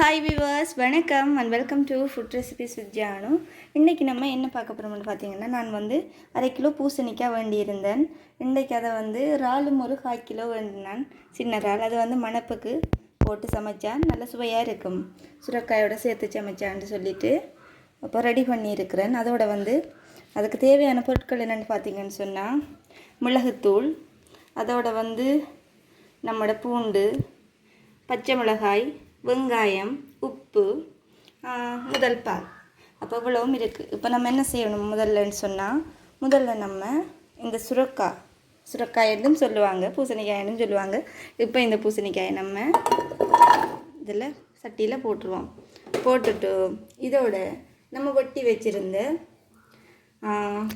Hi viewers, வணக்கம் and welcome to food recipes with Janu. இன்றைக்கி நம்ம என்ன பார்க்க போகிறோம்னு பார்த்தீங்கன்னா, நான் வந்து 1/2 கிலோ பூசணிக்காய் வேண்டியிருந்தேன். இன்றைக்கி அதை வந்து இறாலும் ஒரு 1/4 கிலோ வேண்டினான், சின்ன இறால். அது வந்து மணப்புக்கு போட்டு சமைச்சா நல்ல சுவையாக இருக்கும், சுரைக்காயோட சேர்த்து சமைச்சான்னு சொல்லிட்டு இப்போ ரெடி பண்ணியிருக்கிறேன். அதோட வந்து அதுக்கு தேவையான பொருட்கள் என்னென்னு பார்த்தீங்கன்னு சொன்னால், மிளகுத்தூள், அதோட வந்து நம்மளோட பூண்டு, பச்சை மிளகாய், வெங்காயம், உப்பு, முதல் பால். அப்போ இவ்வளவும் இருக்குது. இப்போ நம்ம என்ன செய்யணும் முதல்லன்னு சொன்னால், முதல்ல நம்ம இந்த சுரைக்காயின்னு சொல்லுவாங்க, பூசணிக்காயின்னு சொல்லுவாங்க. இப்போ இந்த பூசணிக்காயை நம்ம இதில் சட்டியில் போட்டுருவோம். போட்டுட்டு இதோட நம்ம வெட்டி வச்சுருந்த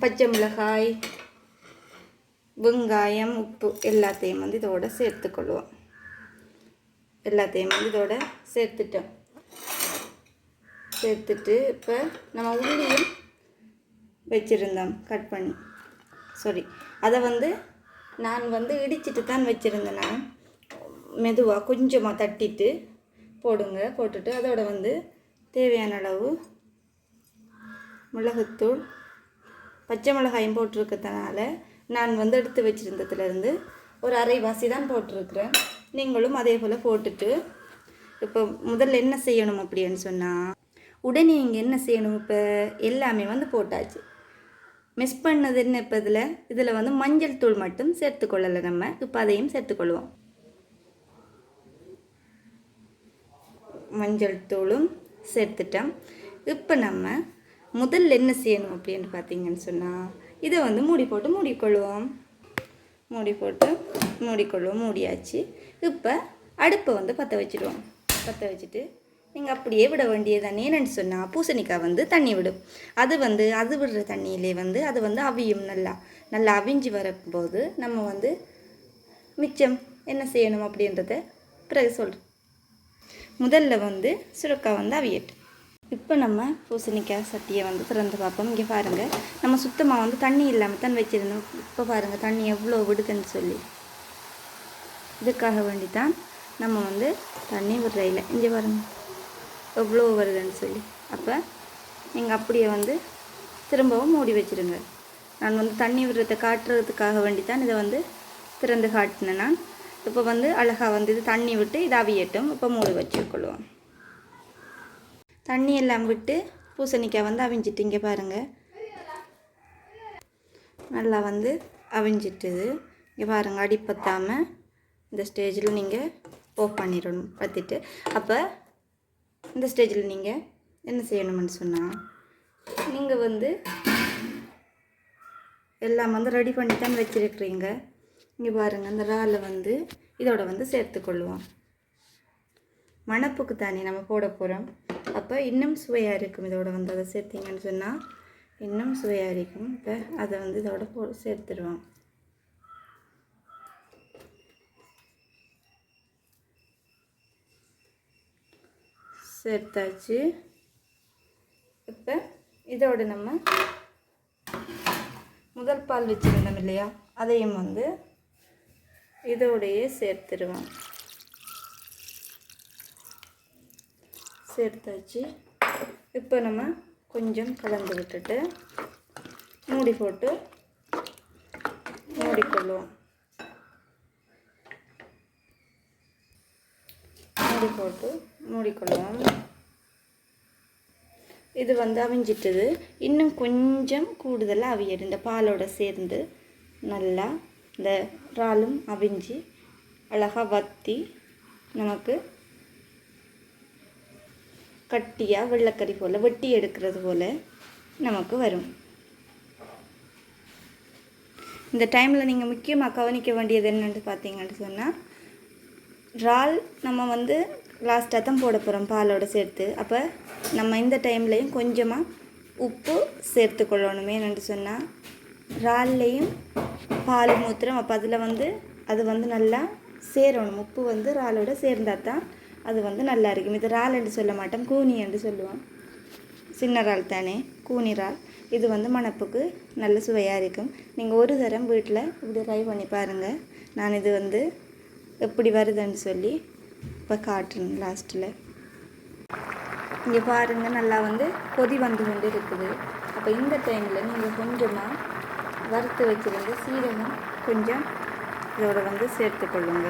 பச்சை மிளகாய், வெங்காயம், உப்பு எல்லாத்தையும் வந்து இதோட சேர்த்துக்கொள்வோம். எல்லாத்தையும் வந்து இதோட சேர்த்துட்டு இப்போ நம்ம உள்ளியும் வச்சுருந்தோம் கட் பண்ணி, அதை வந்து நான் வந்து இடிச்சிட்டு தான் வச்சுருந்தேன். நான் மெதுவாக கொஞ்சமாக தட்டிட்டு போட்டுட்டு அதோட வந்து தேவையான அளவு மிளகுத்தூள், பச்சை மிளகாயும் போட்டிருக்கிறதுனால நான் வந்து எடுத்து வச்சுருந்ததுலேருந்து ஒரு அரைவாசி தான் போட்டிருக்கிறேன். நீங்களும் அதே போல் போட்டுட்டு இப்போ முதல்ல என்ன செய்யணும் அப்படின்னு சொன்னால், உடனே இங்கே என்ன செய்யணும், இப்போ எல்லாமே வந்து போட்டாச்சு. மிஸ் பண்ணது என்ன, இப்போ இதில் வந்து மஞ்சள் தூள் மட்டும் சேர்த்துக்கொள்ளலை நம்ம. இப்போ அதையும் சேர்த்துக்கொள்வோம். மஞ்சள் தூளும் சேர்த்துட்டோம். இப்போ நம்ம முதல்ல என்ன செய்யணும் அப்படின்னு பார்த்தீங்கன்னு சொன்னால், இதை வந்து மூடிக்கொள்வோம். மூடியாச்சு. இப்போ அடுப்பை வந்து பற்ற வச்சுட்டு நீங்கள் அப்படியே விட வேண்டியதுதான். ஏன்னு சொன்னால், பூசணிக்காய் வந்து தண்ணி விடும். அது விடுற தண்ணியிலே வந்து அது வந்து அவியும். நல்லா அவிஞ்சு வரும்போது நம்ம வந்து மிச்சம் என்ன செய்யணும் அப்படின்றத பிறகு சொல்கிறேன். முதல்ல வந்து சுரைக்காய் வந்து அவியட்டு. இப்போ நம்ம பூசணிக்காய் சட்டியை வந்து திறந்து பார்ப்போம். இங்கே பாருங்கள், நம்ம சுத்தமாக வந்து தண்ணி இல்லாமல் தான் வச்சுருந்தோம். இப்போ பாருங்கள் தண்ணி எவ்வளோ விடுதுன்னு சொல்லி. இதுக்காக வேண்டி தான் நம்ம வந்து தண்ணி விடுறையில் இங்கே பாருங்கள் எவ்வளோ வருதுன்னு சொல்லி. அப்போ நீங்கள் அப்படியே வந்து திரும்பவும் மூடி வச்சுருங்க. நான் வந்து தண்ணி விடுறதை காட்டுறதுக்காக வேண்டி தான் இதை வந்து திறந்து காட்டினேன் நான். இப்போ வந்து அழகாக வந்து இது தண்ணி விட்டு இது அவியட்டும். இப்போ மூடி வச்சுக்கொள்வோம். தண்ணி எல்லாம் விட்டு பூசணிக்காய் வந்து அவிஞ்சிட்டு இங்கே பாருங்கள் நல்லா வந்து அவிஞ்சிட்டுது. இங்கே பாருங்கள், அடி பற்றாமல் இந்த ஸ்டேஜில் நீங்கள் ஆஃப் பண்ணிடணும். பற்றிட்டு அப்போ இந்த ஸ்டேஜில் நீங்கள் என்ன செய்யணும்னு சொன்னால், நீங்கள் வந்து எல்லாம் வந்து ரெடி பண்ணி தான் வச்சுருக்குறீங்க. இங்கே பாருங்கள், அந்த இறாலை வந்து இதோட வந்து சேர்த்துக்கொள்வோம். மணப்புக்கு தானே நம்ம போட போகிறோம். அப்போ இன்னும் சுவையாக இருக்கும். இதோட வந்து அதை சேர்த்திங்கன்னு சொன்னால் இன்னும் சுவையாக இருக்கும். இப்போ அதை வந்து இதோட சேர்த்துடுவோம். சேர்த்தாச்சு. இப்போ இதோட நம்ம முதல் பால் வச்சுருந்தோம் இல்லையா, அதையும் வந்து இதோடையே சேர்த்துடுவோம். சேர்த்தாச்சு. இப்போ நம்ம கொஞ்சம் கலந்து விட்டுட்டு மூடிக்கொள்வோம். இது வந்து அவிஞ்சிட்டது. இன்னும் கொஞ்சம் கூடுதலாக அவியது. இந்த பாலோட சேர்ந்து நல்லா இந்த இறாலும் அவிஞ்சு அழகாக வற்றி நமக்கு கட்டியாக வெள்ளைக்கறி போல் வெட்டி எடுக்கிறது போல் நமக்கு வரும். இந்த டைமில் நீங்கள் முக்கியமாக கவனிக்க வேண்டியது என்னென்னு பார்த்தீங்கன்னு சொன்னால், இறால் நம்ம வந்து லாஸ்ட்டாக தான் போட போகிறோம் பாலோடு சேர்த்து. அப்போ நம்ம இந்த டைம்லையும் கொஞ்சமாக உப்பு சேர்த்துக்கொள்ளணும். ஏன்னு சொன்னால், இறால்லையும் பால் மூத்திரம். அப்போ அதில் வந்து அது வந்து நல்லா சேரணும். உப்பு வந்து இறாலோட சேர்ந்தால் தான் அது வந்து நல்லா இருக்கும். இது இறால் என்று சொல்ல மாட்டோம், கூனி என்று சொல்லுவோம். சின்ன இறால் தானே, கூனி இறால். இது வந்து மணப்புக்கு நல்ல சுவையாக இருக்கும். நீங்கள் ஒரு தரம் வீட்டில் இப்படி ட்ரை பண்ணி பாருங்கள். நான் இது வந்து எப்படி வருதுன்னு சொல்லி இப்போ காட்டுறேன் லாஸ்ட்டில். இங்கே பாருங்கள் நல்லா வந்து கொதி வந்து கொண்டு இருக்குது. அப்போ இந்த டைமில் நீங்கள் கொஞ்சமாக வறுத்து வச்சுருந்து சீரகம் கொஞ்சம் இதோட வந்து சேர்த்துக்கொள்ளுங்க.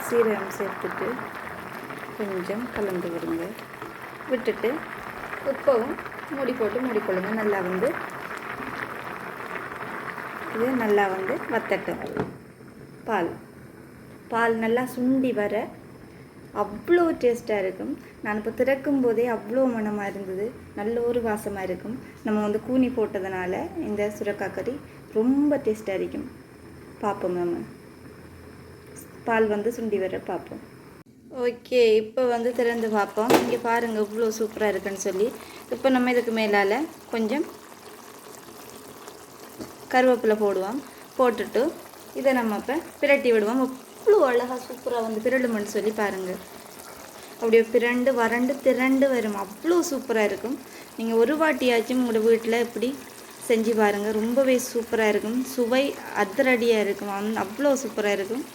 சீரகம் சேர்த்துட்டு கொஞ்சம் கலந்து விடுங்க. விட்டுட்டு உப்பவும் மூடி போட்டு மூடிக்கொள்ளுங்க. நல்லா வந்து இது நல்லா வந்து வத்தட்டும். பால் நல்லா சுண்டி வர அவ்வளோ டேஸ்ட்டாக இருக்கும். நான் இப்போ திறக்கும் போதே அவ்வளோ மணமாக இருந்தது. நல்ல ஒரு வாசமாக இருக்கும். நம்ம வந்து கூனி போட்டதுனால இந்த சுரக்காய் கறி ரொம்ப டேஸ்ட்டாக இருக்கும். பார்ப்போம், நம்ம பால் வந்து சுண்டி வர பார்ப்போம். ஓகே, இப்போ வந்து திறந்து பார்ப்போம். இங்கே பாருங்கள் இவ்வளோ சூப்பராக இருக்குன்னு சொல்லி. இப்போ நம்ம இதுக்கு மேலால் கொஞ்சம் கருவேப்பிலை போடுவோம். போட்டுட்டு இதை நம்ம இப்போ பிரட்டி விடுவோம். அவ்வளோ அழகாக சூப்பராக வந்து பிரடுமென்னு சொல்லி பாருங்கள். அப்படியே பிரண்டு வறண்டு திரண்டு வரும். அவ்வளோ சூப்பராக இருக்கும். நீங்கள் ஒரு வாட்டியாச்சும் உங்களோட வீட்டில் இப்படி செஞ்சு பாருங்கள். ரொம்பவே சூப்பராக இருக்கும். சுவை அதிரடியாக இருக்கும். அவ்வளோ சூப்பராக இருக்கும்.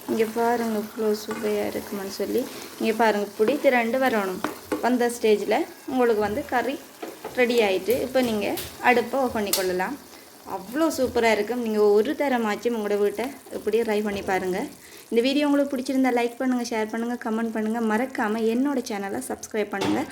இங்கே பாருங்கள் இவ்வளோ சுவையாக இருக்குமென்னு சொல்லி. இங்கே பாருங்கள் இப்படி திரண்டு வரணும். வந்த ஸ்டேஜில் உங்களுக்கு வந்து கறி ரெடி ஆகிட்டு இப்போ நீங்கள் அடுப்பை ஆஃப் பண்ணிக்கொள்ளலாம். அவ்வளோ சூப்பராக இருக்கும். நீங்கள் ஒரு தரமாச்சும் உங்களோட வீட்டை இப்படி ட்ரை பண்ணி பாருங்கள். இந்த வீடியோ உங்களுக்கு பிடிச்சிருந்தா லைக் பண்ணுங்கள், ஷேர் பண்ணுங்கள், கமெண்ட் பண்ணுங்கள். மறக்காமல் என்னோடய சேனலை சப்ஸ்கிரைப் பண்ணுங்கள்.